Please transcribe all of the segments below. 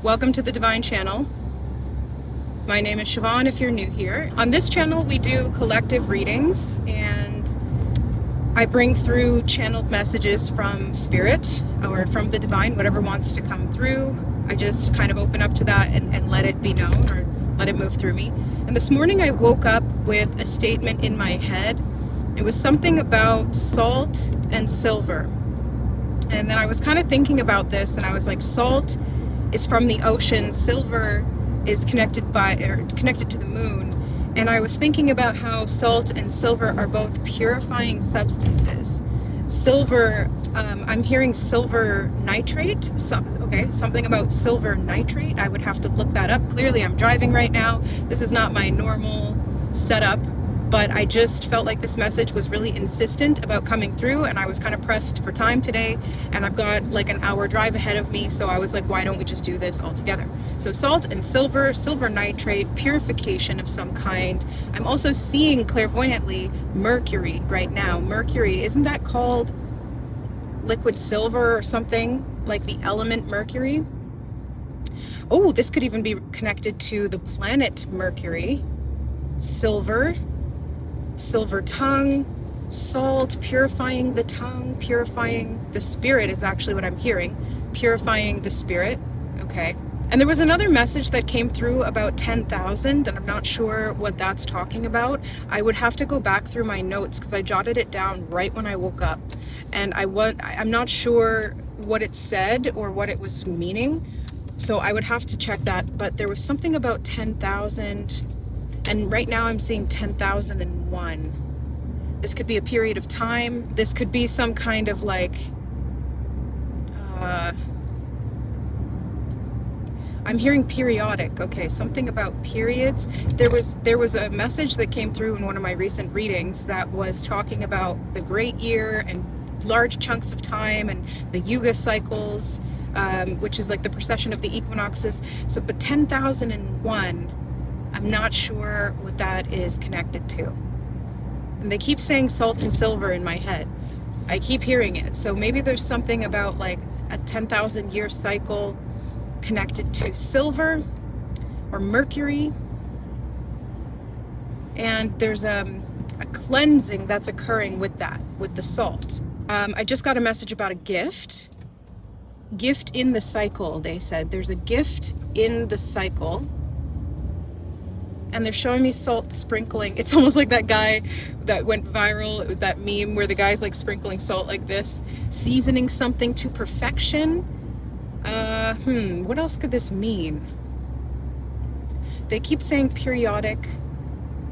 Welcome to the Divine Channel. My name is Siobhan if you're new here. On this channel we do collective readings and I bring through channeled messages from spirit or from the divine, whatever wants to come through. I just kind of open up to that and let it be known or let it move through me. And this morning I woke up with a statement in my head. It was something about salt and silver. And then I was kind of thinking about this and I was like, salt is from the ocean, silver is connected to the moon. And I was thinking about how salt and silver are both purifying substances. Silver, I'm hearing silver nitrate. Something about silver nitrate. I would have to look that up. Clearly I'm driving right now. This is not my normal setup. But I just felt like this message was really insistent about coming through, and I was kind of pressed for time today, and I've got like an hour drive ahead of me, so I was like, why don't we just do this all together? So salt and silver, silver nitrate, purification of some kind. I'm also seeing clairvoyantly mercury right now. Mercury, isn't that called liquid silver or something? Like the element mercury? Oh, this could even be connected to the planet Mercury. Silver tongue, salt, purifying the tongue, purifying the spirit is actually what I'm hearing. Purifying the spirit. Okay. And there was another message that came through about 10,000, and I'm not sure what that's talking about. I would have to go back through my notes because I jotted it down right when I woke up. And I'm not sure what it said or what it was meaning. So I would have to check that. But there was something about 10,000. And right now I'm seeing 10,001. This could be a period of time. This could be some kind of like, I'm hearing periodic. Okay, something about periods. There was a message that came through in one of my recent readings that was talking about the great year and large chunks of time and the yuga cycles, which is like the precession of the equinoxes. So, but 10,001, I'm not sure what that is connected to. And they keep saying salt and silver in my head. I keep hearing it. So maybe there's something about like a 10,000 year cycle connected to silver or mercury. And there's a cleansing that's occurring with that, with the salt. I just got a message about a gift. Gift in the cycle, they said. There's a gift in the cycle. And they're showing me salt sprinkling. It's almost like that guy that went viral, that meme where the guy's like sprinkling salt like this, seasoning something to perfection. What else could this mean? They keep saying periodic,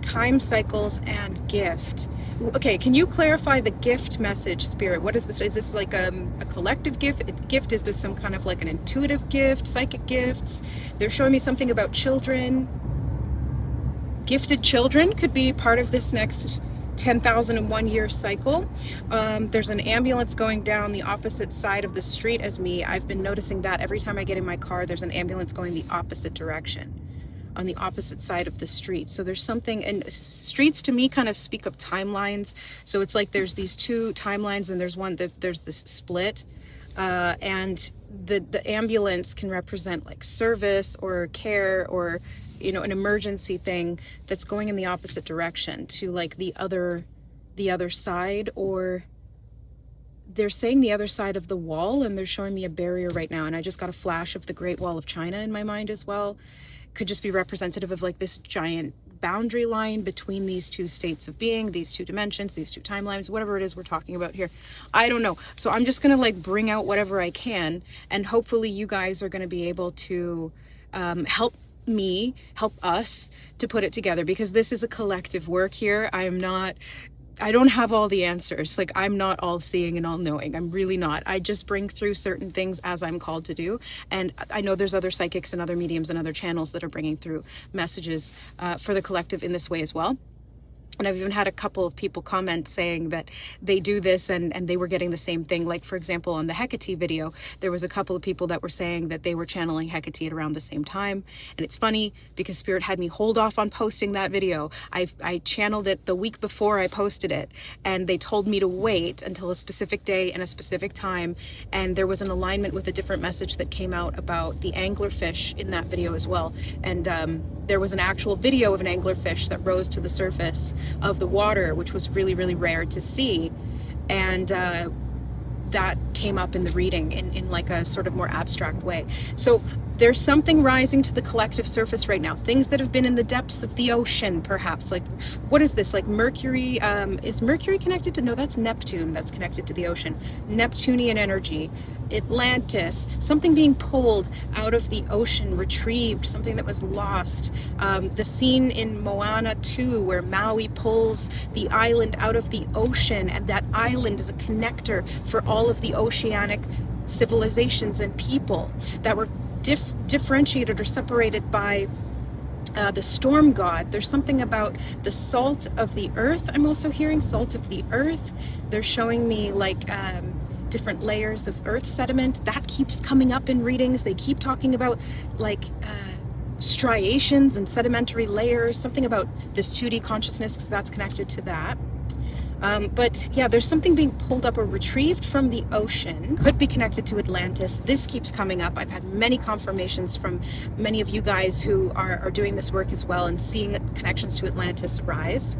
time cycles, and gift. Okay, can you clarify the gift message, Spirit? What is this? Is this like a collective gift? Is this some kind of like an intuitive gift, psychic gifts? They're showing me something about children. Gifted children could be part of this next 10,001 year cycle. There's an ambulance going down the opposite side of the street as me. I've been noticing that every time I get in my car, there's an ambulance going the opposite direction, on the opposite side of the street. So there's something, and streets to me kind of speak of timelines. So it's like there's these two timelines and there's this split. And the ambulance can represent like service or care or an emergency thing that's going in the opposite direction to like the other side, or they're saying the other side of the wall, and they're showing me a barrier right now. And I just got a flash of the Great Wall of China in my mind as well. Could just be representative of like this giant boundary line between these two states of being, these two dimensions, these two timelines, whatever it is we're talking about here. I don't know. So I'm just going to like bring out whatever I can, and hopefully you guys are going to be able to help us to put it together, because this is a collective work here. I don't have all the answers. Like, I'm not all seeing and all knowing. I'm really not. I just bring through certain things as I'm called to do. And I know there's other psychics and other mediums and other channels that are bringing through messages for the collective in this way as well. And I've even had a couple of people comment saying that they do this and they were getting the same thing. Like, for example, on the Hecate video, there was a couple of people that were saying that they were channeling Hecate at around the same time. And it's funny because Spirit had me hold off on posting that video. I channeled it the week before I posted it, and they told me to wait until a specific day and a specific time. And there was an alignment with a different message that came out about the anglerfish in that video as well. And there was an actual video of an anglerfish that rose to the surface of the water, which was really, really rare to see. And that came up in the reading in like a sort of more abstract way. So there's something rising to the collective surface right now. Things that have been in the depths of the ocean, perhaps. Like, what is this? Like Mercury, is Mercury connected to, no, that's Neptune that's connected to the ocean. Neptunian energy, Atlantis, something being pulled out of the ocean, retrieved, something that was lost. The scene in Moana 2 where Maui pulls the island out of the ocean, and that island is a connector for all of the oceanic civilizations and people that were differentiated or separated by the storm god. There's something about the salt of the earth. I'm also hearing salt of the earth. They're showing me like different layers of earth sediment. That keeps coming up in readings. They keep talking about like striations and sedimentary layers, something about this 2D consciousness, because that's connected to that. But yeah, there's something being pulled up or retrieved from the ocean. Could be connected to Atlantis. This keeps coming up. I've had many confirmations from many of you guys who are doing this work as well and seeing connections to Atlantis rise.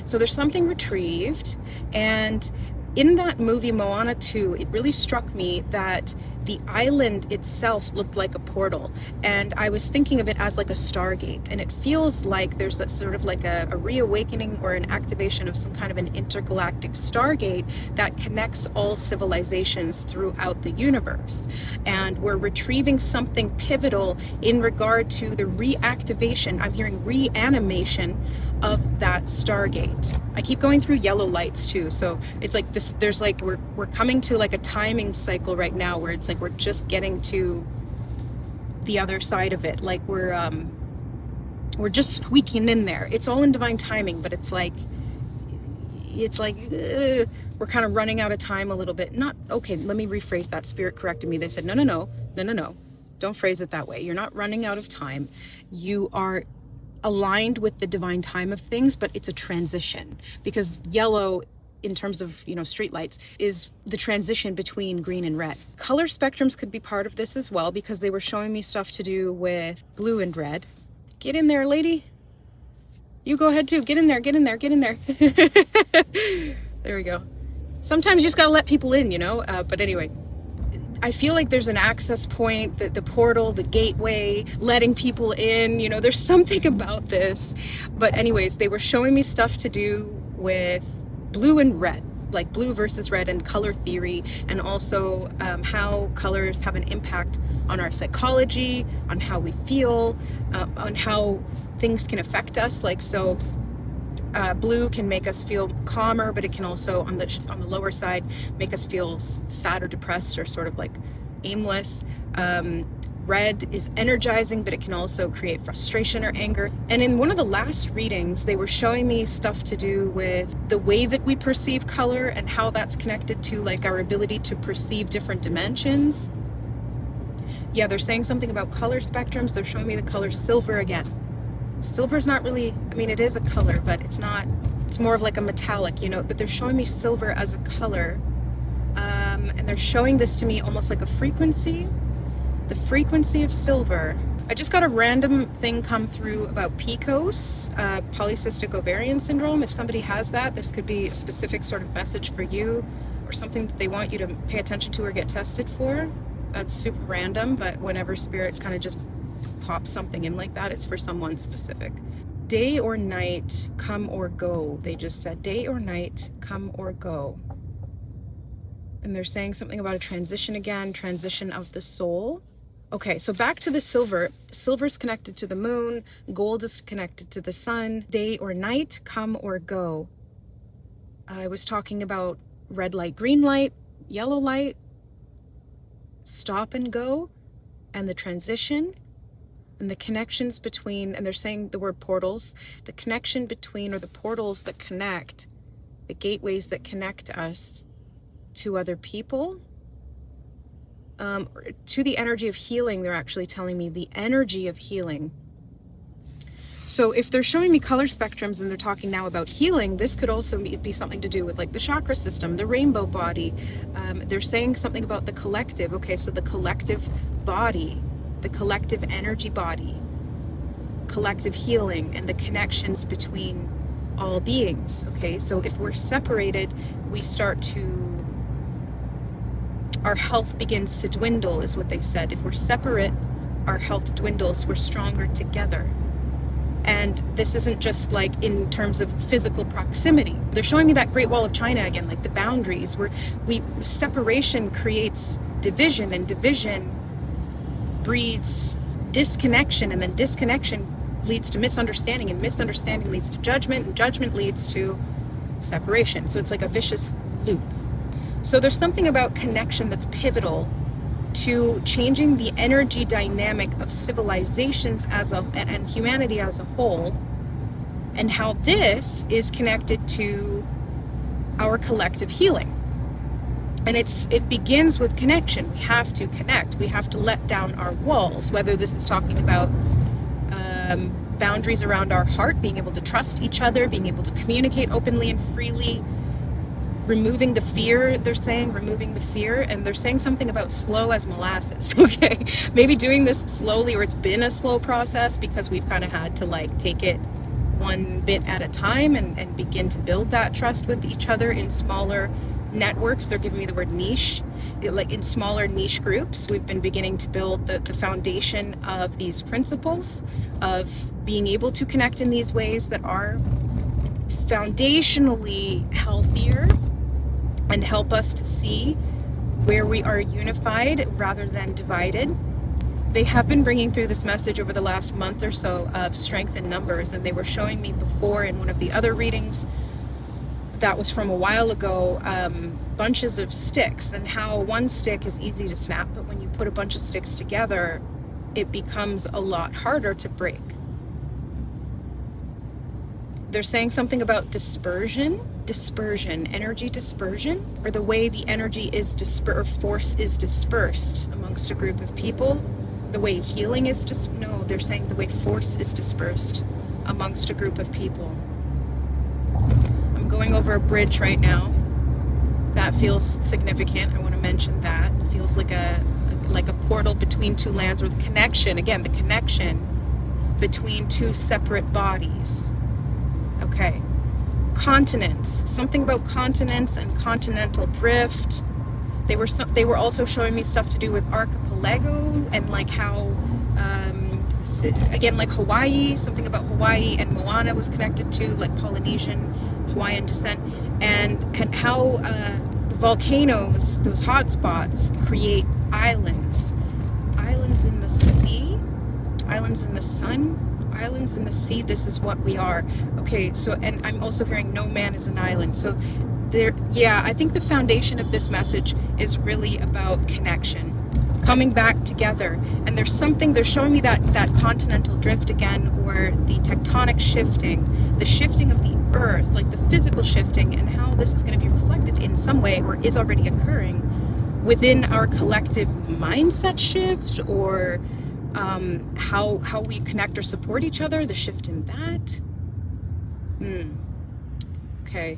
So there's something retrieved. And in that movie Moana 2, it really struck me that the island itself looked like a portal, and I was thinking of it as like a stargate, and it feels like there's a sort of like a reawakening or an activation of some kind of an intergalactic stargate that connects all civilizations throughout the universe. And we're retrieving something pivotal in regard to the reactivation, I'm hearing reanimation of that stargate. I keep going through yellow lights too, so it's like this, there's like we're coming to like a timing cycle right now where it's like we're just getting to the other side of it. Like we're just squeaking in there. It's all in divine timing, but it's like we're kind of running out of time a little bit. Not okay, let me rephrase that. Spirit corrected me. They said no, don't phrase it that way. You're not running out of time. You are aligned with the divine time of things, but it's a transition, because yellow, in terms of, you know, street lights, is the transition between green and red. Color spectrums could be part of this as well, because they were showing me stuff to do with blue and red. Get in there, lady. You go ahead too. Get in there. There we go. Sometimes you just gotta let people in, you know? But anyway, I feel like there's an access point, the portal, the gateway, letting people in, you know, there's something about this. But anyways, they were showing me stuff to do with blue and red, like blue versus red and color theory, and also how colors have an impact on our psychology, on how we feel, on how things can affect us. Like, so blue can make us feel calmer, but it can also, on the lower side, make us feel sad or depressed or sort of like aimless. Red is energizing, but it can also create frustration or anger. And in one of the last readings, they were showing me stuff to do with the way that we perceive color and how that's connected to like our ability to perceive different dimensions. Yeah, they're saying something about color spectrums. They're showing me the color silver again. Silver's not really, I mean, it is a color, but it's not, it's more of like a metallic, you know, but they're showing me silver as a color. And they're showing this to me almost like a frequency. The frequency of silver. I just got a random thing come through about PCOS, polycystic ovarian syndrome. If somebody has that, this could be a specific sort of message for you, or something that they want you to pay attention to or get tested for. That's super random, but whenever Spirit kind of just pops something in like that, it's for someone specific. Day or night, come or go. They just said day or night, come or go. And they're saying something about a transition again, transition of the soul. Okay, so back to the silver. Silver's connected to the moon, gold is connected to the sun. Day or night, come or go. I was talking about red light, green light, yellow light, stop and go, and the transition. And the connections between, and they're saying the word portals, the connection between, or the portals that connect, the gateways that connect us to other people, to the energy of healing. They're actually telling me the energy of healing. So if they're showing me color spectrums and they're talking now about healing, this could also be something to do with like the chakra system, the rainbow body. They're saying something about the collective. Okay, so the collective body, the collective energy body, collective healing, and the connections between all beings. Okay, so if we're separated, we start to, our health begins to dwindle, is what they said. If we're separate, our health dwindles. We're stronger together. And this isn't just like in terms of physical proximity. They're showing me that Great Wall of China again, like the boundaries where separation creates division, and division breeds disconnection, and then disconnection leads to misunderstanding, and misunderstanding leads to judgment, and judgment leads to separation. So it's like a vicious loop. So there's something about connection that's pivotal to changing the energy dynamic of civilizations and humanity as a whole, and how this is connected to our collective healing. And it begins with connection. We have to connect. We have to let down our walls, whether this is talking about boundaries around our heart, being able to trust each other, being able to communicate openly and freely, removing the fear. They're saying removing the fear, and they're saying something about slow as molasses. Okay, maybe doing this slowly, or it's been a slow process because we've kind of had to like take it one bit at a time and begin to build that trust with each other in smaller networks. They're giving me the word niche, like in smaller niche groups. We've been beginning to build the foundation of these principles of being able to connect in these ways that are foundationally healthier and help us to see where we are unified rather than divided. They have been bringing through this message over the last month or so of strength in numbers, and they were showing me before in one of the other readings that was from a while ago, bunches of sticks, and how one stick is easy to snap, but when you put a bunch of sticks together, it becomes a lot harder to break. They're saying something about dispersion, energy dispersion, or the way the energy is force is dispersed amongst a group of people. The way healing is they're saying the way force is dispersed amongst a group of people. I'm going over a bridge right now. That feels significant. I want to mention that. It feels like a portal between two lands, or the connection between two separate bodies. Okay. Continents. Something about continents and continental drift. They were also showing me stuff to do with archipelago, and like how again, like Hawaii, something about Hawaii and Moana was connected to, like Polynesian Hawaiian descent, and how the volcanoes, those hot spots, create islands in the sea, islands in the sun, islands in the sea. This is what we are. Okay, so, and I'm also hearing no man is an island. So I think the foundation of this message is really about connection, coming back together. And they're showing me that continental drift again, or the tectonic shifting, the shifting of the earth, like the physical shifting, and how this is going to be reflected in some way, or is already occurring within our collective mindset shift, or how we connect or support each other, the shift in that. Okay.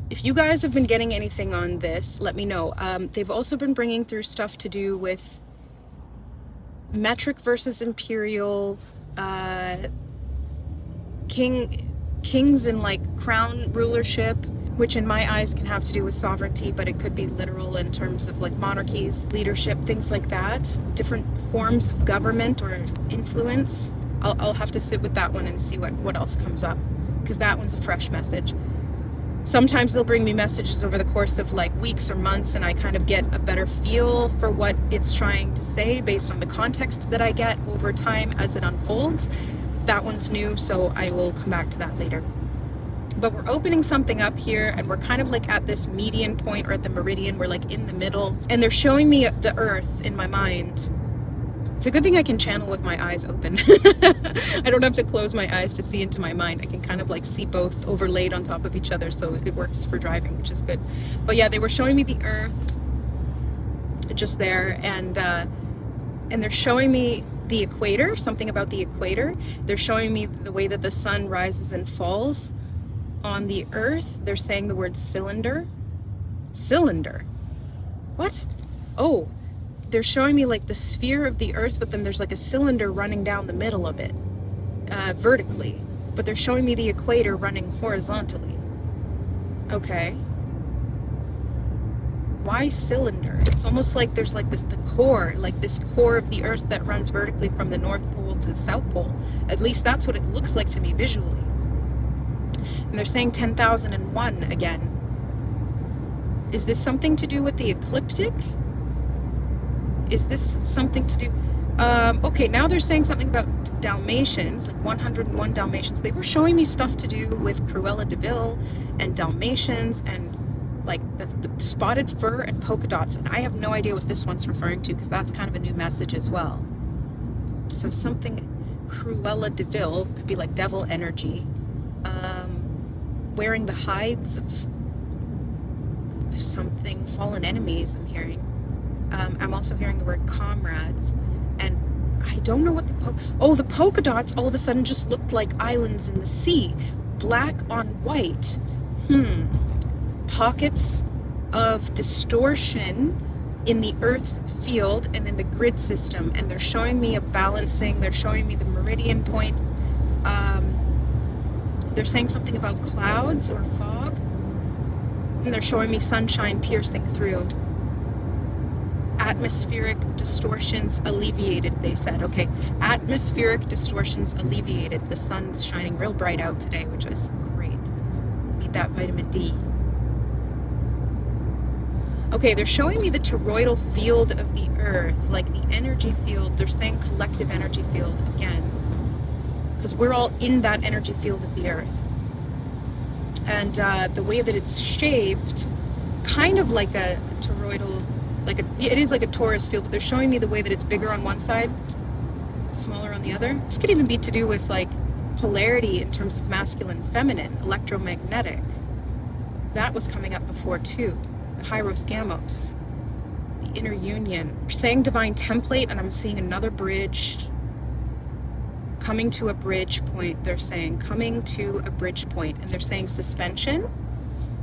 If you guys have been getting anything on this, let me know. They've also been bringing through stuff to do with metric versus imperial, kings and like crown rulership, which in my eyes can have to do with sovereignty, but it could be literal in terms of like monarchies, leadership, things like that. Different forms of government or influence. I'll have to sit with that one and see what else comes up, because that one's a fresh message. Sometimes they'll bring me messages over the course of like weeks or months, and I kind of get a better feel for what it's trying to say based on the context that I get over time as it unfolds. That one's new, so I will come back to that later. But we're opening something up here, and we're kind of like at this median point, or at the meridian. We're like in the middle, and they're showing me the earth in my mind It's a good thing I can channel with my eyes open. I don't have to close my eyes to see into my mind. I can kind of like see both overlaid on top of each other, so it works for driving, which is good. But yeah, they were showing me the Earth just there, and they're showing me the equator, something about the equator. They're showing me the way that the sun rises and falls on the Earth. They're saying the word cylinder. Cylinder? What? Oh, they're showing me like the sphere of the Earth, but then there's like a cylinder running down the middle of it, vertically. But they're showing me the equator running horizontally. Okay. Why cylinder? It's almost like there's like this, the core, like this core of the Earth that runs vertically from the North Pole to the South Pole. At least that's what it looks like to me visually. And they're saying 10,001 again. Is this something to do with the ecliptic? Is this something to do... okay, now they're saying something about Dalmatians, like 101 Dalmatians. They were showing me stuff to do with Cruella de Vil and Dalmatians and like the spotted fur and polka dots. And I have no idea what this one's referring to, because that's kind of a new message as well. So something Cruella de Vil could be like devil energy. Wearing the hides of something, fallen enemies, I'm hearing. I'm also hearing the word comrades, and I don't know what the polka dots all of a sudden just looked like islands in the sea, black on white. Pockets of distortion in the Earth's field and in the grid system, and they're showing me a balancing. They're showing me the meridian point. They're saying something about clouds or fog, and they're showing me sunshine piercing through. Atmospheric distortions alleviated, they said. Okay, atmospheric distortions alleviated. The sun's shining real bright out today, which is great. Need that vitamin D. Okay, they're showing me the toroidal field of the Earth, like the energy field. They're saying collective energy field again, because we're all in that energy field of the Earth. And the way that it's shaped, kind of like a toroidal, it is like a torus field, but they're showing me the way that it's bigger on one side, smaller on the other. This could even be to do with like polarity in terms of masculine, feminine, electromagnetic. That was coming up before too. The Hyros Gamos, the inner union. We're saying divine template, and I'm seeing another bridge. Coming to a bridge point, they're saying. Coming to a bridge point, and they're saying suspension.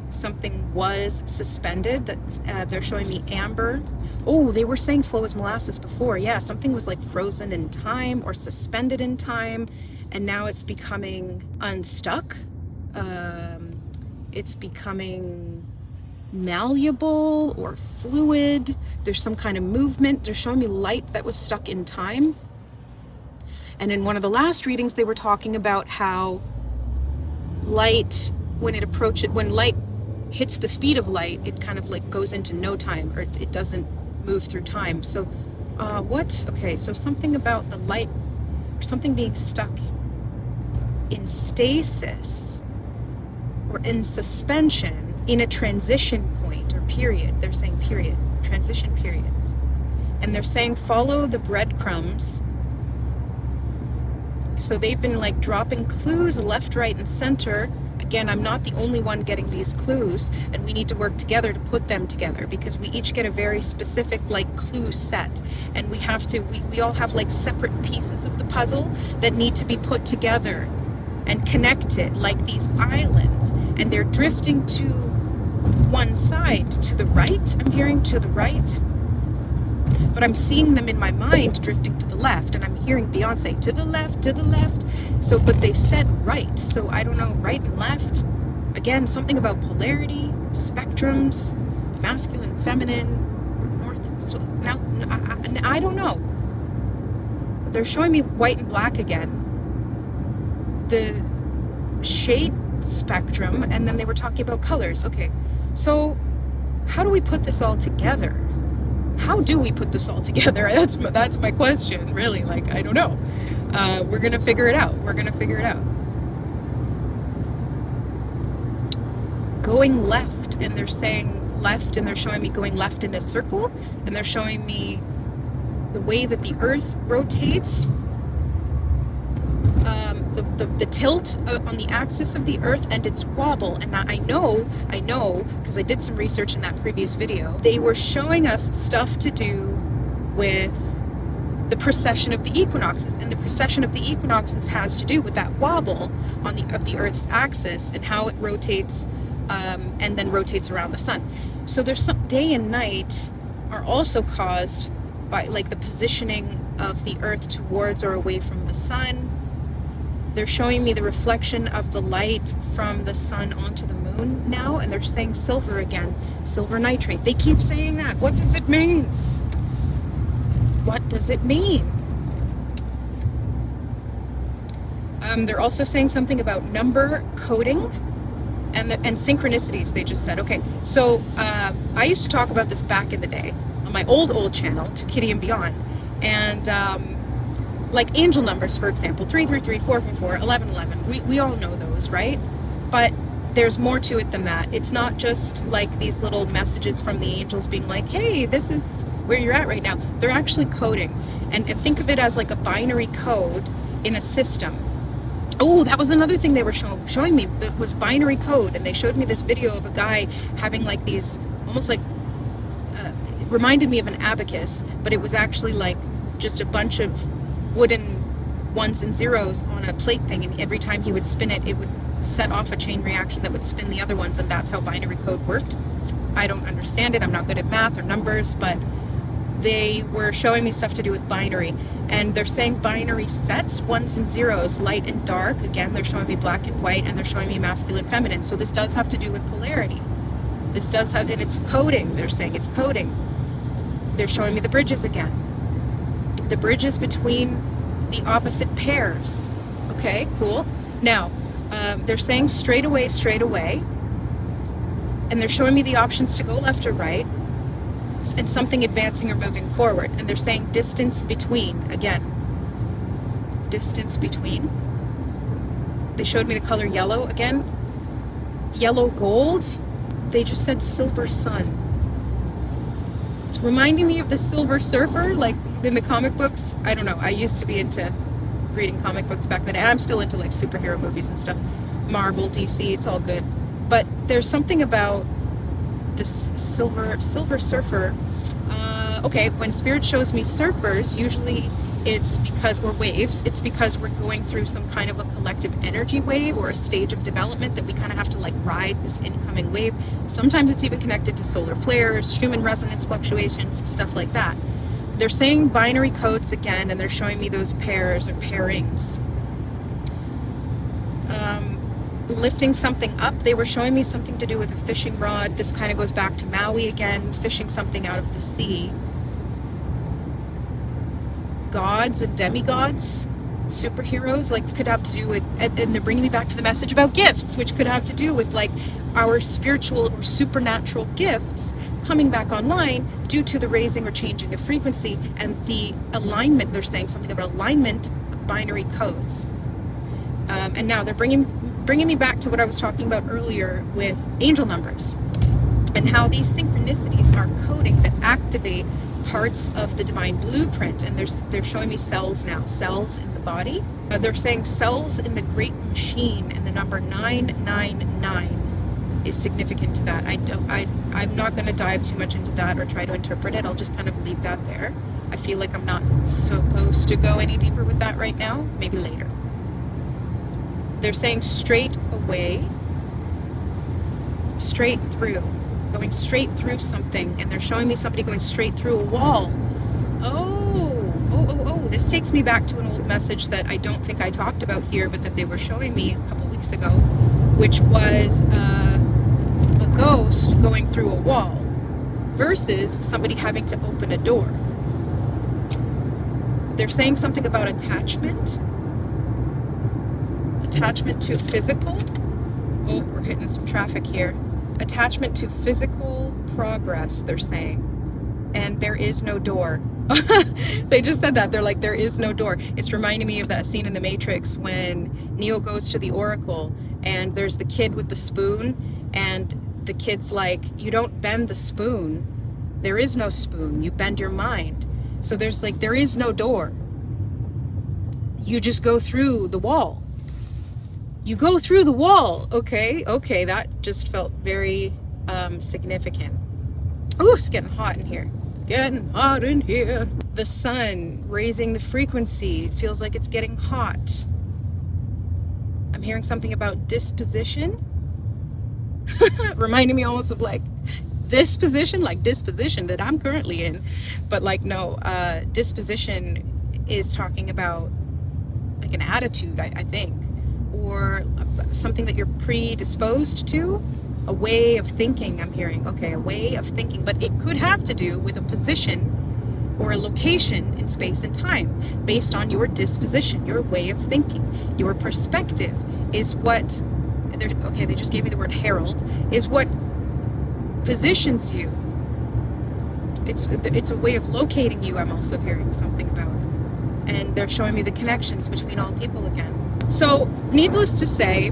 Something was suspended. That they're showing me amber. Oh, they were saying slow as molasses before. Yeah, something was like frozen in time or suspended in time, and now it's becoming unstuck. It's becoming malleable or fluid. There's some kind of movement. They're showing me light that was stuck in time. And in one of the last readings, they were talking about how light, when light hits the speed of light, it kind of like goes into no time, or it doesn't move through time. So what? Okay, so something about the light, or something being stuck in stasis or in suspension in a transition point or period. They're saying period, transition period. And they're saying follow the breadcrumbs. So they've been like dropping clues left, right, and center. Again, I'm not the only one getting these clues, and we need to work together to put them together, because we each get a very specific like clue set, and we have to, we all have like separate pieces of the puzzle that need to be put together and connected like these islands, and they're drifting to one side, to the right. I'm hearing to the right, but I'm seeing them in my mind drifting to the left, and I'm hearing Beyonce to the left, to the left. So, but they said right, so I don't know, right and left. Again, something about polarity, spectrums, masculine, feminine, north, so now I don't know. They're showing me white and black again, the shade spectrum, and then they were talking about colors. Okay, so how do we put this all together? How do we put this all together? That's my question, really. Like, I don't know. We're gonna figure it out. We're gonna figure it out. Going left, and they're saying left, and they're showing me going left in a circle, and they're showing me the way that the earth rotates, the tilt on the axis of the earth and its wobble. And I know, because I did some research in that previous video, they were showing us stuff to do with the precession of the equinoxes, and the precession of the equinoxes has to do with that wobble of the earth's axis and how it rotates, and then rotates around the sun. So there's some day and night are also caused by like the positioning of the earth towards or away from the sun. They're showing me the reflection of the light from the sun onto the moon now, and they're saying silver again, silver nitrate. They keep saying that. What does it mean? What does it mean? They're also saying something about number coding and synchronicities. They just said, okay, so I used to talk about this back in the day on my old channel, To Kitty and Beyond, and like angel numbers, for example, 333, 444, 1111. We all know those, right? But there's more to it than that. It's not just like these little messages from the angels being like, hey, this is where you're at right now. They're actually coding. And think of it as like a binary code in a system. Oh, that was another thing they were showing me. It was binary code. And they showed me this video of a guy having like these, almost like, it reminded me of an abacus, but it was actually like just a bunch of wooden ones and zeros on a plate thing, and every time he would spin it, it would set off a chain reaction that would spin the other ones, and that's how binary code worked. I don't understand it. I'm not good at math or numbers, but they were showing me stuff to do with binary, and they're saying binary sets, ones and zeros, light and dark. Again, they're showing me black and white, and they're showing me masculine, feminine. So this does have to do with polarity. This does have, and it's coding. They're saying it's coding. They're showing me the bridges again. The bridges between the opposite pairs. Okay, cool. Now, they're saying straight away, and they're showing me the options to go left or right, and something advancing or moving forward. And they're saying distance between, again. Distance between. They showed me the color yellow again. Yellow gold. They just said silver sun. It's reminding me of the Silver Surfer, like in the comic books. I don't know. I used to be into reading comic books back then, and I'm still into like superhero movies and stuff. Marvel, DC, it's all good. But there's something about this Silver Surfer. Okay, when Spirit shows me surfers, usually it's because, or waves, it's because we're going through some kind of a collective energy wave or a stage of development that we kind of have to like ride this incoming wave. Sometimes it's even connected to solar flares, Schumann resonance fluctuations, stuff like that. They're saying binary codes again, and they're showing me those pairs or pairings. Lifting something up, they were showing me something to do with a fishing rod. This kind of goes back to Maui again, fishing something out of the sea. Gods and demigods, superheroes, like could have to do with, and they're bringing me back to the message about gifts, which could have to do with like our spiritual or supernatural gifts coming back online due to the raising or changing of frequency and the alignment. They're saying something about alignment of binary codes. And now they're bringing me back to what I was talking about earlier with angel numbers and how these synchronicities are coding that activate parts of the divine blueprint. And they're showing me cells now, cells in the body. They're saying cells in the great machine, and the number 999 is significant to that. I'm not going to dive too much into that or try to interpret it. I'll just kind of leave that there. I feel like I'm not supposed to go any deeper with that right now. Maybe later. They're saying straight away, straight through, going straight through something, and they're showing me somebody going straight through a wall. Oh, this takes me back to an old message that I don't think I talked about here, but that they were showing me a couple weeks ago, which was a ghost going through a wall versus somebody having to open a door. They're saying something about attachment to physical. Oh, we're hitting some traffic here. Attachment to physical progress, they're saying. And there is no door. They just said that. They're like, there is no door. It's reminding me of that scene in The Matrix when Neo goes to the Oracle and there's the kid with the spoon, and the kid's like, you don't bend the spoon. There is no spoon. You bend your mind. So there's like, there is no door. You just go through the wall. You go through the wall. Okay, that just felt very significant. Oh, it's getting hot in here. It's getting hot in here. The sun raising the frequency feels like it's getting hot. I'm hearing something about disposition. Reminding me almost of like this position, like disposition that I'm currently in. But like, no, disposition is talking about like an attitude, I think, or something that you're predisposed to, a way of thinking. I'm hearing, okay, a way of thinking, but it could have to do with a position or a location in space and time based on your disposition, your way of thinking. Your perspective is what, okay, they just gave me the word herald, is what positions you. It's a way of locating you. I'm also hearing something about, and they're showing me the connections between all people again. So needless to say,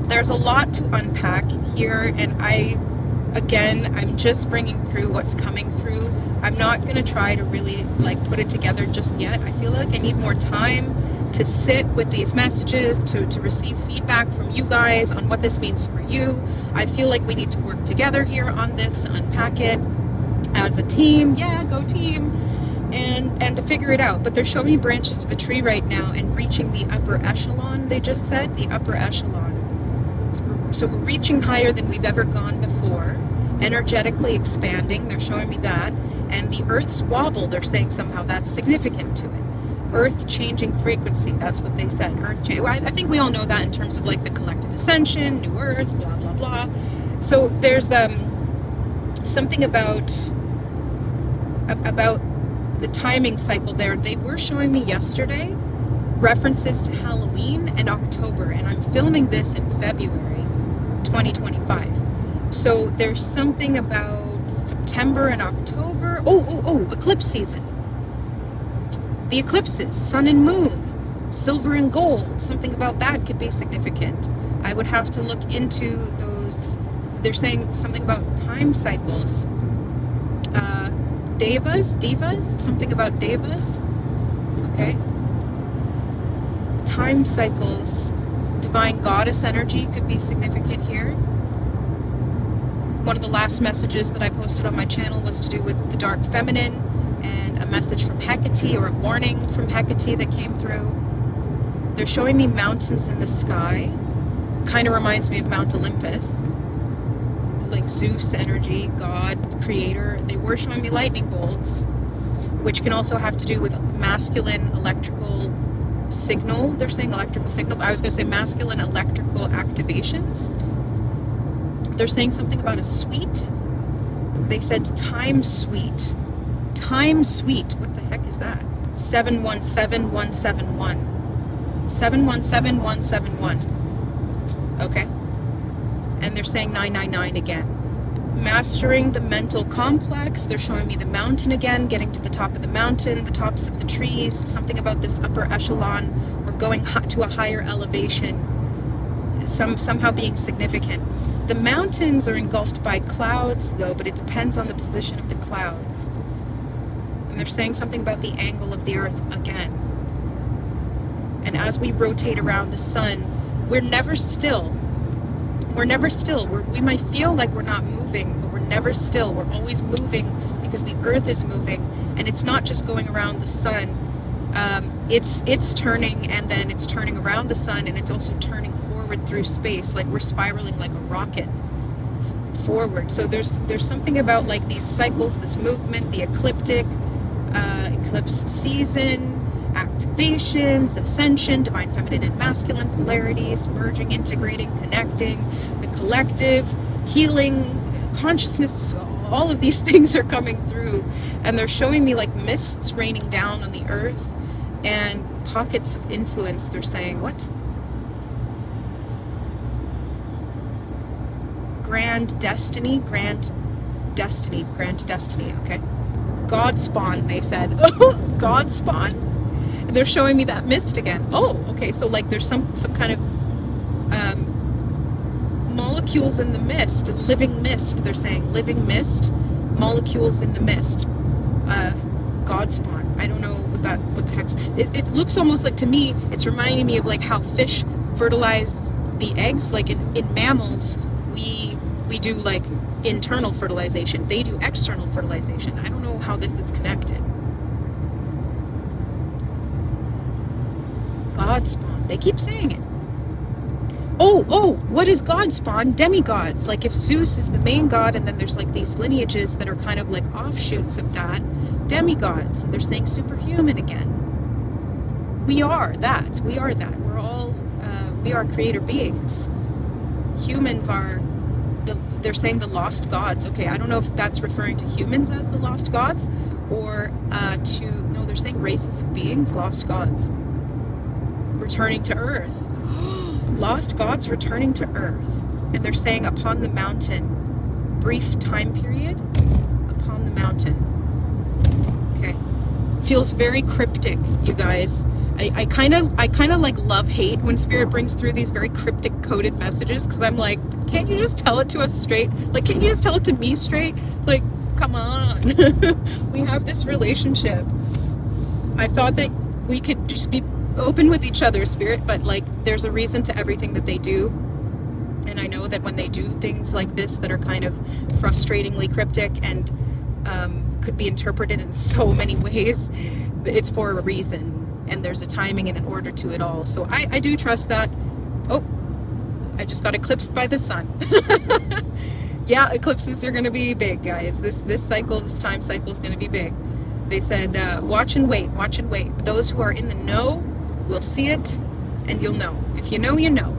there's a lot to unpack here, and I'm just bringing through what's coming through. I'm not going to try to really like put it together just yet. I feel like I need more time to sit with these messages, to receive feedback from you guys on what this means for you. I feel like we need to work together here on this to unpack it as a team. Yeah, go team. And to figure it out. But they're showing me branches of a tree right now and reaching the upper echelon. They just said the upper echelon. So we're reaching higher than we've ever gone before, energetically expanding. They're showing me that. And the Earth's wobble, they're saying somehow that's significant to it. Earth changing frequency, that's what they said. Earth change. Well, I think we all know that in terms of like the collective ascension, new Earth, blah, blah, blah. So there's something about the timing cycle there. They were showing me yesterday references to Halloween and October, and I'm filming this in February 2025. So there's something about September and October. Oh, eclipse season. The eclipses, sun and moon, silver and gold, something about that could be significant. I would have to look into those. They're saying something about time cycles. Divas, something about devas. Okay. Time cycles, divine goddess energy could be significant here. One of the last messages that I posted on my channel was to do with the dark feminine, and a message from Hecate, or a warning from Hecate that came through. They're showing me mountains in the sky. Kind of reminds me of Mount Olympus, like Zeus energy, God, creator. They were showing me lightning bolts, which can also have to do with masculine electrical signal. They're saying electrical signal, but I was going to say masculine electrical activations. They're saying something about a suite. They said time suite. Time suite. What the heck is that? 717171. 717171. Okay. And they're saying 999 again. Mastering the mental complex. They're showing me the mountain again, getting to the top of the mountain, the tops of the trees, something about this upper echelon, or going to a higher elevation, somehow being significant. The mountains are engulfed by clouds though, but it depends on the position of the clouds. And they're saying something about the angle of the earth again. And as we rotate around the sun, we're never still. We're never still. We might feel like we're not moving, but we're never still. We're always moving because the earth is moving, and it's not just going around the sun. It's turning, and then it's turning around the sun, and it's also turning forward through space, like we're spiraling like a rocket forward. So there's something about like these cycles, this movement, the ecliptic, eclipse season, activations, ascension, divine feminine and masculine polarities, merging, integrating, connecting, the collective, healing, consciousness. All of these things are coming through, and they're showing me like mists raining down on the earth and pockets of influence. They're saying, what? Grand destiny, okay. God spawn, they said. God spawn. And they're showing me that mist again. Oh, okay, so like there's some kind of molecules in the mist, living mist, they're saying, living mist, molecules in the mist. God spawn. I don't know what the heck's, it looks almost like, to me, it's reminding me of like how fish fertilize the eggs. Like in mammals, we do like internal fertilization. They do external fertilization. I don't know how this is connected. God spawn. They keep saying it. Oh, what is God spawn? Demigods. Like if Zeus is the main god and then there's like these lineages that are kind of like offshoots of that, demigods. And they're saying superhuman again. We are that. We're all, we are creator beings. Humans are, they're saying the lost gods. Okay, I don't know if that's referring to humans as the lost gods or no, they're saying races of beings, lost gods, returning to Earth. Lost gods returning to Earth. And they're saying upon the mountain, brief time period, upon the mountain. Okay. Feels very cryptic, you guys. I kind of like love-hate when Spirit brings through these very cryptic coded messages, because I'm like, can't you just tell it to us straight? Like, can't you just tell it to me straight? Like, come on. We have this relationship. I thought that we could just be open with each other, Spirit, but like there's a reason to everything that they do. And I know that when they do things like this that are kind of frustratingly cryptic and could be interpreted in so many ways, it's for a reason. And there's a timing and an order to it all. So I do trust that. Oh, I just got eclipsed by the sun. Yeah, eclipses are going to be big, guys. This cycle, this time cycle is going to be big. They said, watch and wait, watch and wait. Those who are in the know will see it, and you'll know. If you know, you know.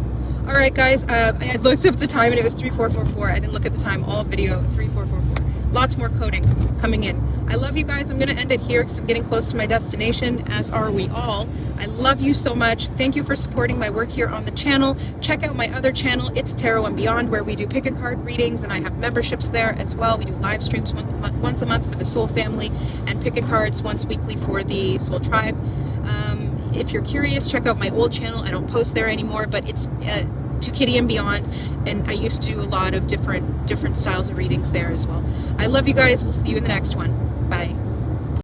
All right, guys. I looked up the time, and it was 3444. I didn't look at the time. All video 3444. Lots more coding coming in. I love you guys. I'm going to end it here because I'm getting close to my destination, as are we all. I love you so much. Thank you for supporting my work here on the channel. Check out my other channel, It's Tarot and Beyond, where we do pick a card readings, and I have memberships there as well. We do live streams once a month for the Soul Family, and pick a cards once weekly for the Soul Tribe. If you're curious, check out my old channel. I don't post there anymore, but it's To Kitty and Beyond, and I used to do a lot of different styles of readings there as well. I love you guys. We'll see you in the next one. Bye.